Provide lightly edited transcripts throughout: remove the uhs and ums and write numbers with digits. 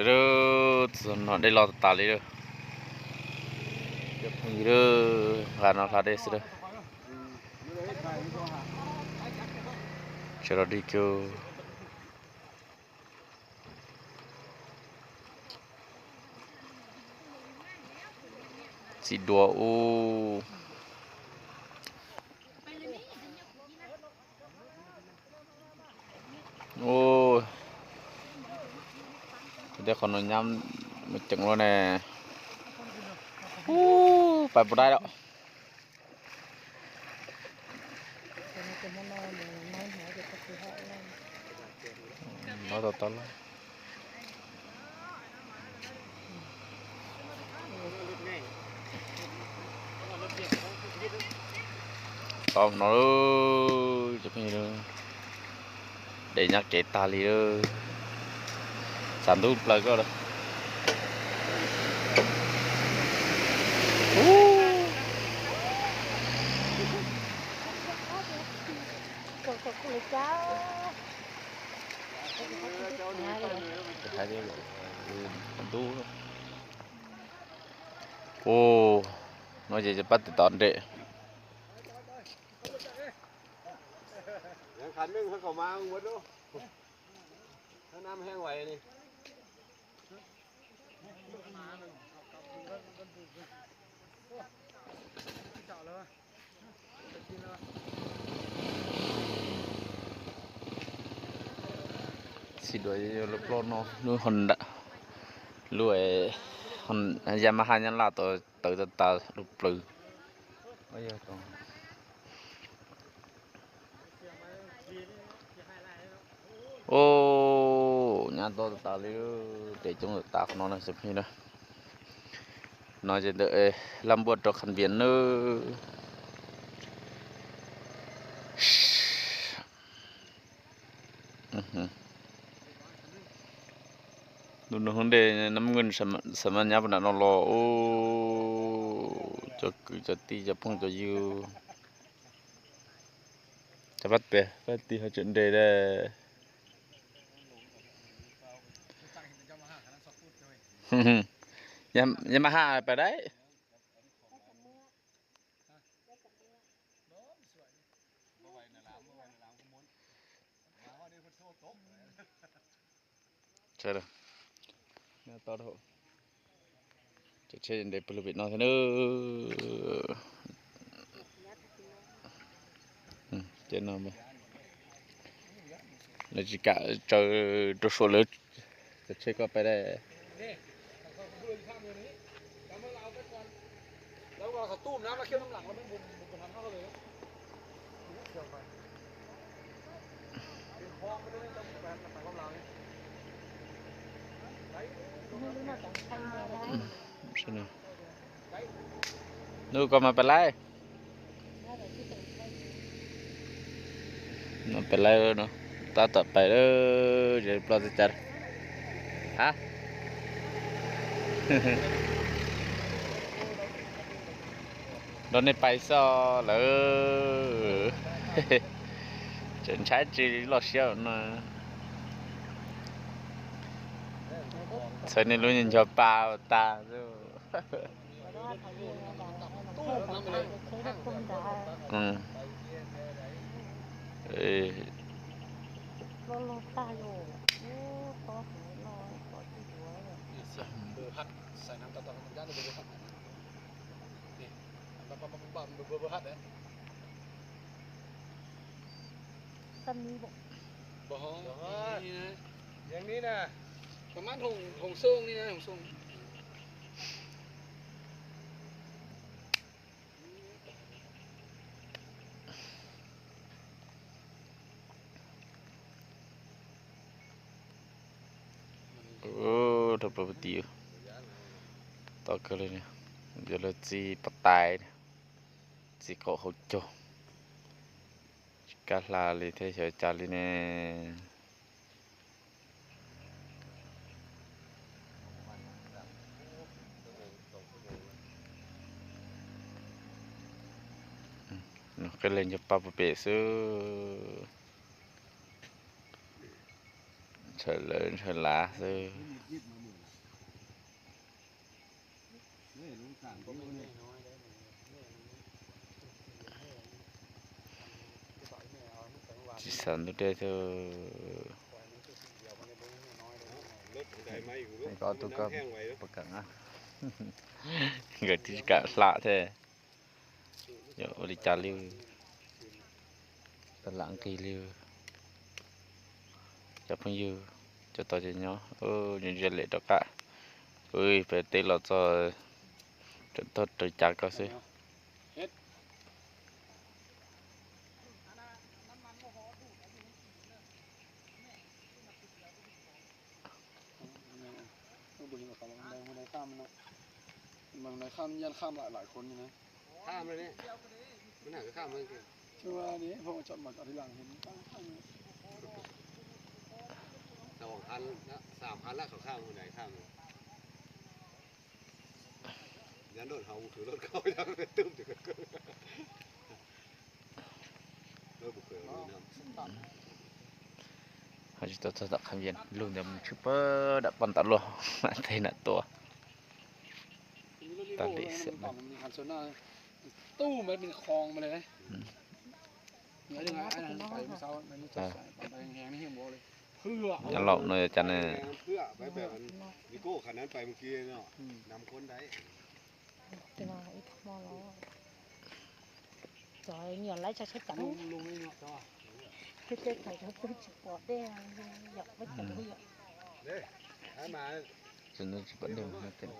เด้อส่วนได้รอตาเลยเด้อเดี๋ยวมีเด้อผ่านเอาคาเดสเด้อเชอร์ดิโกสิดัวโอโอ้เดี๋ยวขอนย้ำมาจังแล้วแน่ไปบ่ได้แล้วnó to to lắm to nó chụp như đó để nhắc chạy ta li đó sản thu lại có đâu hai đứa sản thu ô nói gì cho bắt từ tận đệขันนึงเขาก็มาหมดดูถ้าน้ำแห้งไหวนี่สิด้วยรถเนาะนู่นคนละรวยคนยามาหายันลาตัวตาลูกปลือไม่เยอะตรงโอ้ญาตัวตาเลยเดี๋ยวจงตาของน้องนะสิพี่นะน้อยจะเดอลำบดดอกขันเบียนเนอดูน้องเดน้ำเงินสมัญญาปนัดนรอโอ้จะตีจะพุ่งจะยูจะปัดเปะปัดตีเขาจนเดได้ยังมาหาไปได้ใช่เลยน่าต่อเถอะจะเช่นเด็กปลุกบิดนอนเถอะเนอะเจนนอนไปแล้วจิกะเจอตัวโซลึกจะเช็คก็ไปได้แล้วเราเขาตุ้มน้ำแล้วเคี่ยวน้ำหลังแล้วมันบุบทำเข้าเลยเกี่ยวไปเป็นคลองไม่ได้ต้องแบนไปของเราเนี่ยใช่ไหมนู่นก็มาเป็นไรมาเป็นไรเนาะตาต่อไปเด้อเดี๋ยวเราจะจัดฮะโดนในไปซ้อเลยจนใช้จีรอเชียวนะใส่ในรุ่นยังชอบปลาตาดูลงตาอยู่โอ้ขอหูน้อยขอที่หัวเลยเบอร์พัดใส่น้ำตาลมันย่านเบอร์พัดนี่ปั๊มเบอร์พัดเนี่ยซันนี้บอกนี่นะอย่างนี้นะประมาณหงส่งนี่นะหงส่งโอ้ทับปะติวต่อกันเลยเนี่ยเดี๋ยวเราจีปะตายจีเกาะเขาโจกาลาเลยเทเฉยจาลีเนี่ยก็เล่นจะปะเปะซื้อเฉลิมเฉลาซื้อ ข้างบ่มีแม่น้อยได้แม่แม่เอามันไปวาน สิสันเด้อเธอ ปล่อยมันคือสิ่งเดียวมันเลยบ่มีแม่น้อยได้ รถได้ไหมอยู่ นี่ก็ตุกก็ แห้งไว้ ประกันนะ เกิดที่กะละแท้เดี๋ยวบริจาคลิวตะลังกีลิวจะเพิ่งอยู่จะต่อจะเนาะยังจะเละดอกกะไปเตะเราจะตดตัวจักก็สิมันได้ข้ามมันเนาะมันได้ข้ามยันข้ามหลายคนนี่นะ ข้ามเลยนี่มันหาข้ามมันคือ ชื่อว่านี้พอจอดมาจอดที่หลังเห็นตั้งข้าง 2,000นะ3,000แล้วเขาข้ามคนไหนข้ามยันรถเฮาถือรถเขาจะไปตึ้มถึงก็รถบุกเกิดเลยนะ harus tetap kami lu dan cuba dapat tak lu nanti nak tua มันมีคันโซน่าตู้มันเป็นคลองมาเลยเหนือยังไงไอ้นั่นไปเช้ามันรู้จักไปแหงนี่เห็นบ่เลยเพื่อ จะหลอกหน่อยจันเนี่ย เพื่อไปแบบวิโก้คันนั้นไปเมื่อกี้เนาะนำคนได้ cái nào ít mò nó trời nhiều lấy cho chắc chắn ลุงนี่เนาะจ้า cái phải cho tôi chỉ bỏ đen dọc với cả bây giờ เด้ให้มา จนจะเป็นเรื่องนั้นเป็น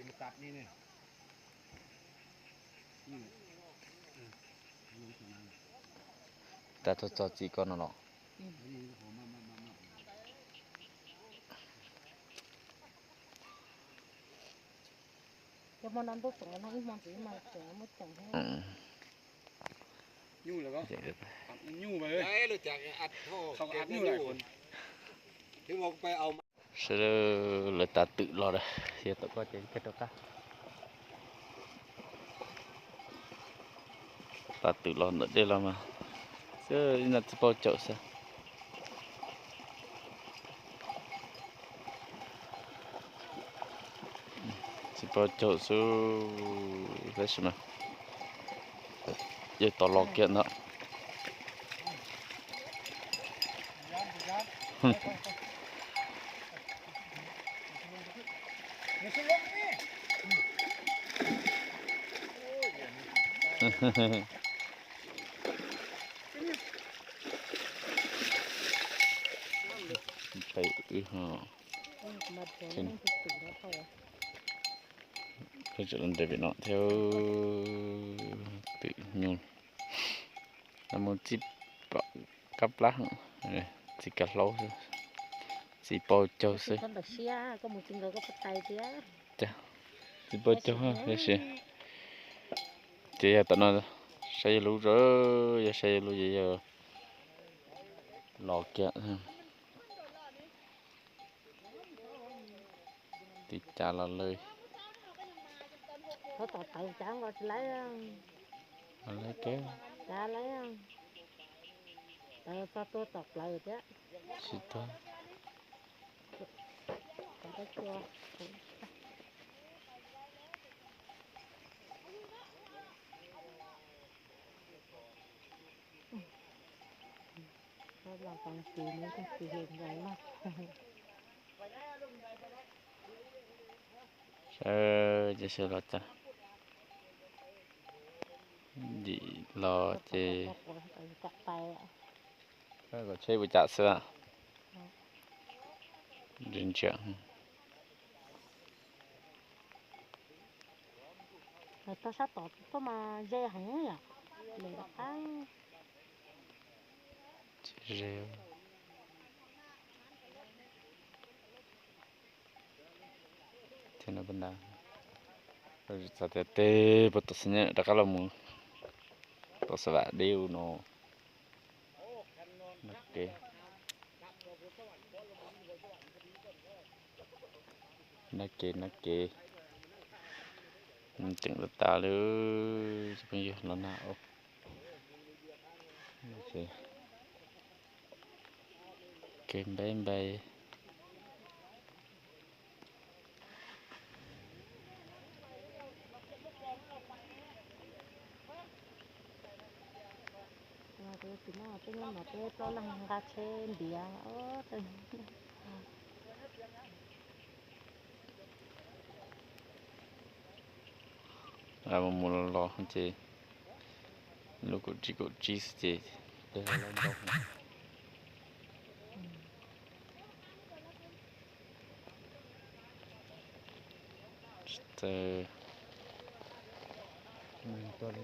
มันตัดนี่เนี่ย แต่ทดสอบจีก่อนเนาะ cái món ăn bốc tổng nó ít món gì mà tổng nó mất tổng thế ยู่แล้วก็ เดี๋ยว ยู่ไปเลย ไอ้รู้จักอัดท่อ เขาอัดยู่หลายคน ถึงออกไปเอา sẽ là ta tự lo đây hiện tại có trên cái đó cả ta tự lo nữa đây là mà chứ là bao chậu sao chỉ bao chậu số cái gì mà giờ tỏ lò kiện đó phải mà tổng nó thì tự nó thôi cái chuyện để nó theo tự nhiên là một chip cắp lá chỉ cắt lâu thôi chỉ bao châu thôi con được xia có một chừng rồi có bắt tay chứ chỉ bao châu ha cái gì chỉ là tao nói xây lú rồi giờ xây lú giờ lò kẹt thì trả là lời có tọt tay chẳng có lấy kéo trả lấy sao tôi tọt lại chứ chỉ thôi còn cái chưa nó là còn gì nữa thì chỉ hiện vậy màจะเชื่อเราจ้ะดีรอเจ chặt tay ก็ใช้บริจาคเสื้อเดินเฉียง rồi tao sát tọt có mà dây hẳn nhỉ mình đã ăn rêu thế nào bên đó rồi sao thế tê bắt đầu sinh nhật đã cả lòng mù tôi sẽ vẽ đều nó ok nake chừng được ta nữa bây giờ nó nào ok kem bay สิมาเป็นยังมาเต้ปลอลังกาเชนเดียโอ้ตึง Amamullah je. Lugu jigo jis je. Dalam bawah. Kita mentor